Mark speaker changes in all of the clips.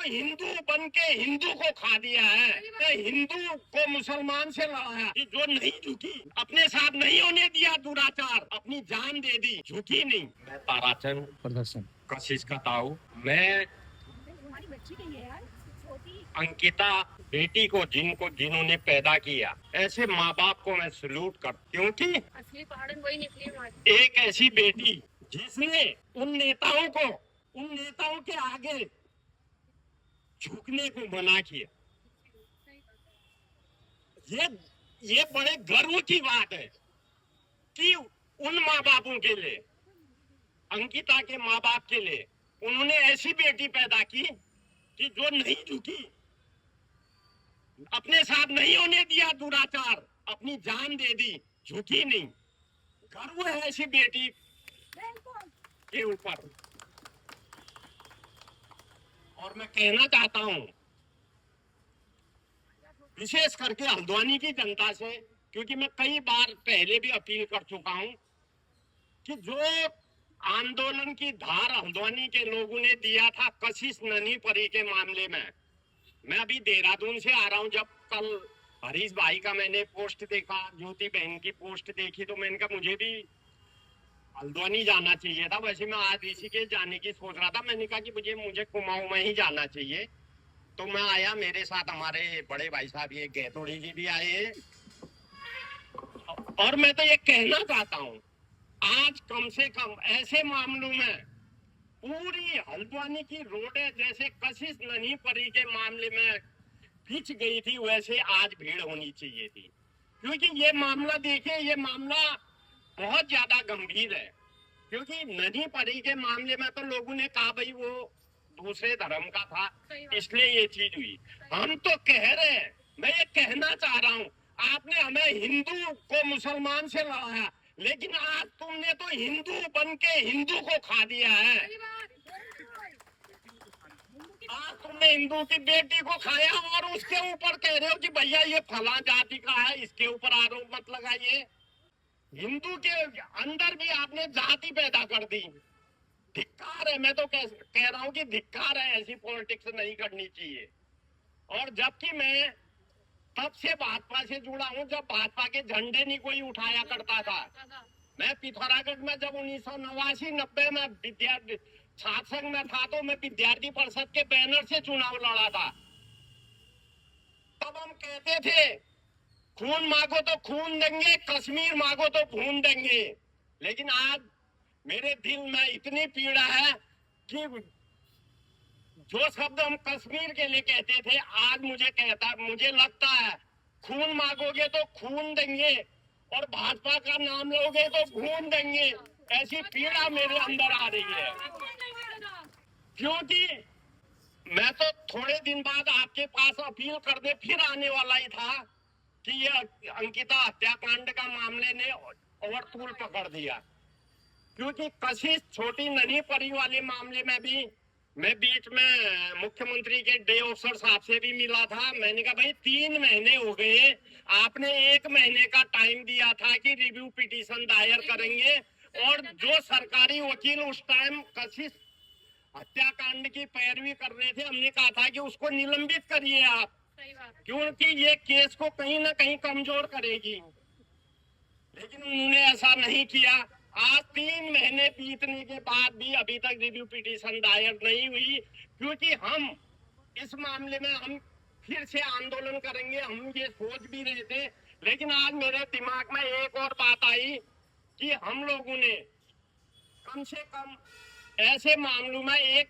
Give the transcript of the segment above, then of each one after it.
Speaker 1: हिंदू बन के हिंदू को खा दिया है, हिंदू को मुसलमान से लड़ाया कि जो नहीं झुकी, अपने साथ नहीं होने दिया दुराचार, अपनी जान दे दी, झुकी नहीं। मैं ताराचंद
Speaker 2: प्रदर्शन
Speaker 1: कशिश का ताऊ, मैं अंकिता बेटी को जिन्होंने पैदा किया, ऐसे माँ बाप को मैं सल्यूट कर, क्योंकि
Speaker 3: असली पहाड़न वही निकली।
Speaker 1: एक ऐसी बेटी जिसने उन नेताओं के आगे झुकने को मना किया। ये बड़े गर्व की बात है कि उन माँ बापों के लिए, अंकिता के माँ बाप के लिए, उन्होंने ऐसी बेटी पैदा की कि जो नहीं झुकी, अपने साथ नहीं होने दिया दुराचार, अपनी जान दे दी, झुकी नहीं। गर्व है ऐसी बेटी के ऊपर। और मैं कहना चाहता हूं विशेष करके हल्द्वानी की जनता से, क्योंकि मैं कई बार पहले भी अपील कर चुका हूं कि जो आंदोलन की धार हल्द्वानी के लोगों ने दिया था कशिश ननी परी के मामले में, मैं अभी देहरादून से आ रहा हूं, जब कल हरीश भाई का मैंने पोस्ट देखा, ज्योति बहन की पोस्ट देखी, तो मैंने कहा मुझे भी हल्द्वानी जाना चाहिए था। वैसे मैं आज ऋषिकेश जाने की सोच रहा था, मैंने कहा कि मुझे कुमाऊं में ही जाना चाहिए, तो मैं आया। मेरे साथ हमारे बड़े भाई साहब ये गैतोड़ी जी भी आए हैं। और मैं तो ये कहना चाहता हूँ, आज कम से कम ऐसे मामलों में पूरी हल्द्वानी की रोडें जैसे कशिश ननी परी के मामले में खिंच गई थी, वैसे आज भीड़ होनी चाहिए थी। क्योंकि ये मामला देखिए, ये मामला बहुत ज्यादा गंभीर है। क्योंकि ननी परी के मामले में तो लोगों ने कहा भाई वो दूसरे धर्म का था, इसलिए ये चीज हुई। हम तो कह रहे हैं, मैं ये कहना चाह रहा हूँ, आपने हमें हिंदू को मुसलमान से लड़ाया, लेकिन आज तुमने तो हिंदू बन के हिंदू को खा दिया है। आज तुमने हिंदू की बेटी को खाया और उसके ऊपर कह रहे हो कि भैया ये फला जाति का है, इसके ऊपर आरोप मत लगाइए। हिंदू के अंदर भी आपने जाति पैदा कर दी। धिक्कार है, मैं तो कह रहा हूँ कि धिक्कार है, ऐसी पॉलिटिक्स नहीं करनी चाहिए। और जबकि मैं तब से भाजपा से जुड़ा हूँ जब भाजपा के झंडे नहीं कोई उठाया करता था। मैं पिथौरागढ़ में जब 1989-90 में विद्यार्थी छात्र संघ में था, तो मैं विद्यार्थी परिषद के बैनर से चुनाव लड़ा था। तब हम कहते थे खून मांगो तो खून देंगे, कश्मीर मांगो तो खून देंगे। लेकिन आज मेरे दिल में इतनी पीड़ा है कि जो शब्द हम कश्मीर के लिए कहते थे, आज मुझे लगता है खून मांगोगे तो खून देंगे और भाजपा का नाम लोगे तो खून देंगे। ऐसी पीड़ा मेरे अंदर आ रही है। क्योंकि मैं तो थोड़े दिन बाद आपके पास अपील करने फिर आने वाला ही था कि ये अंकिता हत्याकांड का मामले ने और तूल पकड़ दिया। क्योंकि कशिश छोटी ननी परी वाले मामले में भी मैं बीच में मुख्यमंत्री के डे ऑफिसर साहब से भी मिला था। मैंने कहा भाई 3 महीने हो गए, आपने 1 महीने का टाइम दिया था कि रिव्यू पिटीशन दायर करेंगे, और जो सरकारी वकील उस टाइम कशिश हत्याकांड की पैरवी कर रहे थे, हमने कहा था कि उसको निलंबित करिए आप, क्योंकि ये केस को कहीं ना कहीं कमजोर करेगी। लेकिन उन्होंने ऐसा नहीं किया। आज 3 महीने बीतने के बाद भी अभी तक रिव्यू पिटीशन दायर नहीं हुई, क्योंकि हम इस मामले में हम फिर से आंदोलन करेंगे, हम ये सोच भी रहे थे। लेकिन आज मेरे दिमाग में एक और बात आई कि हम लोगों ने कम से कम ऐसे मामलों में एक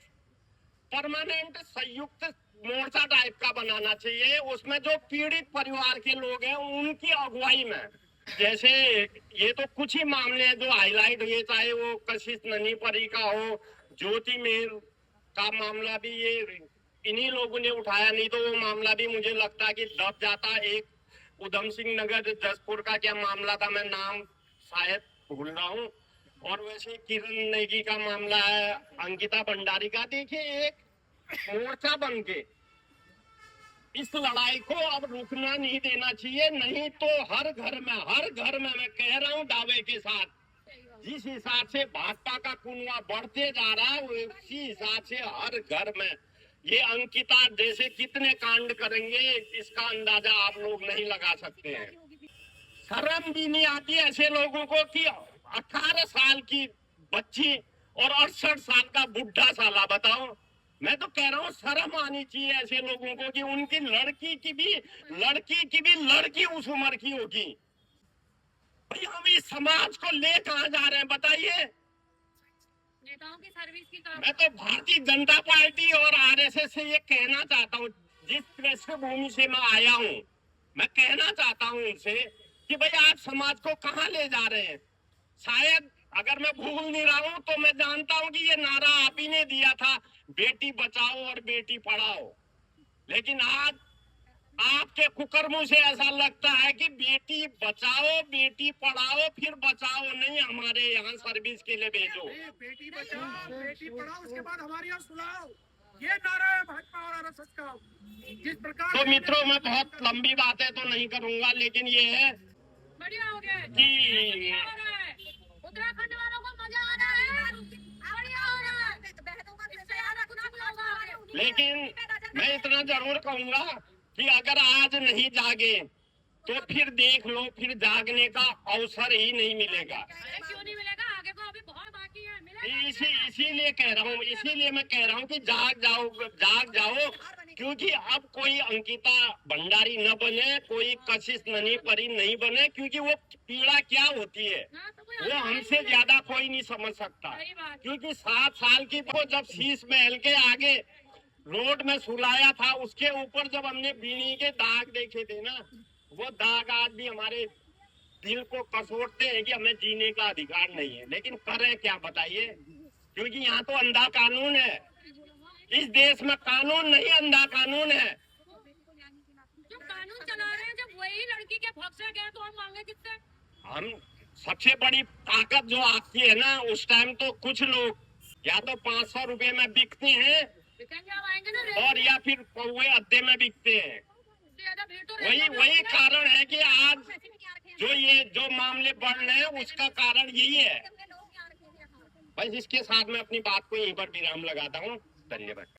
Speaker 1: परमानेंट संयुक्त मोर्चा टाइप का बनाना चाहिए। उसमें जो पीड़ित परिवार के लोग हैं उनकी अगुवाई में, जैसे ये तो कुछ ही मामले हैं जो हाईलाइट हुए, चाहे वो कशिश ननी परी का हो, ज्योति मेर का मामला भी ये इन्हीं लोगों ने उठाया, नहीं तो वो मामला भी मुझे लगता है कि दब जाता। एक उधम सिंह नगर जसपुर का क्या मामला था, मैं नाम शायद भूल रहा हूँ। और वैसे किरण नेगी का मामला है, अंकिता भंडारी का। देखिए एक मोर्चा बन के इस लड़ाई को अब रुकना नहीं देना चाहिए, नहीं तो हर घर में मैं कह रहा हूँ दावे के साथ, जिस हिसाब से भाजपा का कुनवा बढ़ते जा रहा है उसी हिसाब से हर घर में ये अंकिता जैसे कितने कांड करेंगे इसका अंदाजा आप लोग नहीं लगा सकते हैं। शर्म भी नहीं आती ऐसे लोगों को कि 18 साल की बच्ची और 68 साल का बुढ़ा साला, बताओ। मैं तो कह रहा हूँ शर्म आनी चाहिए ऐसे लोगों को कि उनकी लड़की की भी लड़की उस उम्र की होगी। भाई हम इस समाज को ले कहाँ जा रहे हैं बताइए।
Speaker 3: नेताओं की सर्विस की काम।
Speaker 1: मैं तो भारतीय जनता पार्टी और आरएसएस से ये कहना चाहता हूँ, जिस पृष्ठभूमि से मैं आया हूँ, मैं कहना चाहता हूँ उनसे कि भाई आप समाज को कहाँ ले जा रहे हैं। शायद अगर मैं भूल नहीं रहा हूँ तो मैं जानता हूँ कि ये नारा आप ही ने दिया था, बेटी बचाओ और बेटी पढ़ाओ। लेकिन आज आपके कुकर्मों से ऐसा लगता है कि बेटी बचाओ बेटी पढ़ाओ, फिर बचाओ नहीं, हमारे यहाँ सर्विस के लिए भेजो।
Speaker 2: बेटी बचाओ बेटी पढ़ाओ, उसके बाद हमारे यहाँ सुलाओ, ये नारा है भाजपा और आरएसएस का। जिस प्रकार
Speaker 1: तो मित्रों मैं बहुत लंबी बातें तो नहीं करूंगा, लेकिन ये है
Speaker 3: बढ़िया हो गया
Speaker 1: कि
Speaker 3: उत्तराखंड वालों को मजा आ रहा है, बढ़िया हो रहा है। इससे ज्यादा कुछ नहीं होगा।
Speaker 1: लेकिन मैं इतना जरूर कहूंगा कि अगर आज नहीं जागे तो फिर देख लो, फिर जागने का अवसर ही नहीं मिलेगा।
Speaker 3: अरे क्यों नहीं मिलेगा, आगे को अभी बहुत बाकी है, मिलेगा।
Speaker 1: इसीलिए कह रहा हूँ, इसीलिए मैं कह रहा हूँ कि जाग जाओ, क्योंकि अब कोई अंकिता भंडारी न बने, कोई कशिश ननी परी नहीं बने, क्योंकि वो पीड़ा क्या होती है
Speaker 3: हाँ, तो कोई
Speaker 1: वो
Speaker 3: और
Speaker 1: हमसे
Speaker 3: नहीं
Speaker 1: ज्यादा कोई नहीं समझ सकता।
Speaker 3: सही बात।
Speaker 1: क्योंकि 7 साल की को जब शीश महल के आगे रोड में सुलाया था, उसके ऊपर जब हमने बीड़ी के दाग देखे थे ना, वो दाग आज भी हमारे दिल को कसोटते हैं कि हमें जीने का अधिकार नहीं है। लेकिन करें क्या बताइए, क्योंकि यहाँ तो अंधा कानून है। इस देश में कानून नहीं, अंधा कानून है।
Speaker 3: जो कानून चला रहे हैं, जब वही लड़की के हक से गए तो हम मांगे किससे?
Speaker 1: हम सबसे बड़ी ताकत जो आपकी है ना, उस टाइम तो कुछ लोग या तो 500 रुपए में बिकते हैं
Speaker 3: दिखेंगे, हम आएंगे ना।
Speaker 1: और या फिर कौवे अड्डे में बिकते हैं।
Speaker 3: इससे ज्यादा भीड़ तो
Speaker 1: वही कारण है कि आज जो मामले बढ़ रहे हैं उसका कारण यही है। बस इसके साथ मैं अपनी बात को यहीं पर विराम लगाता हूँ। धन्यवाद।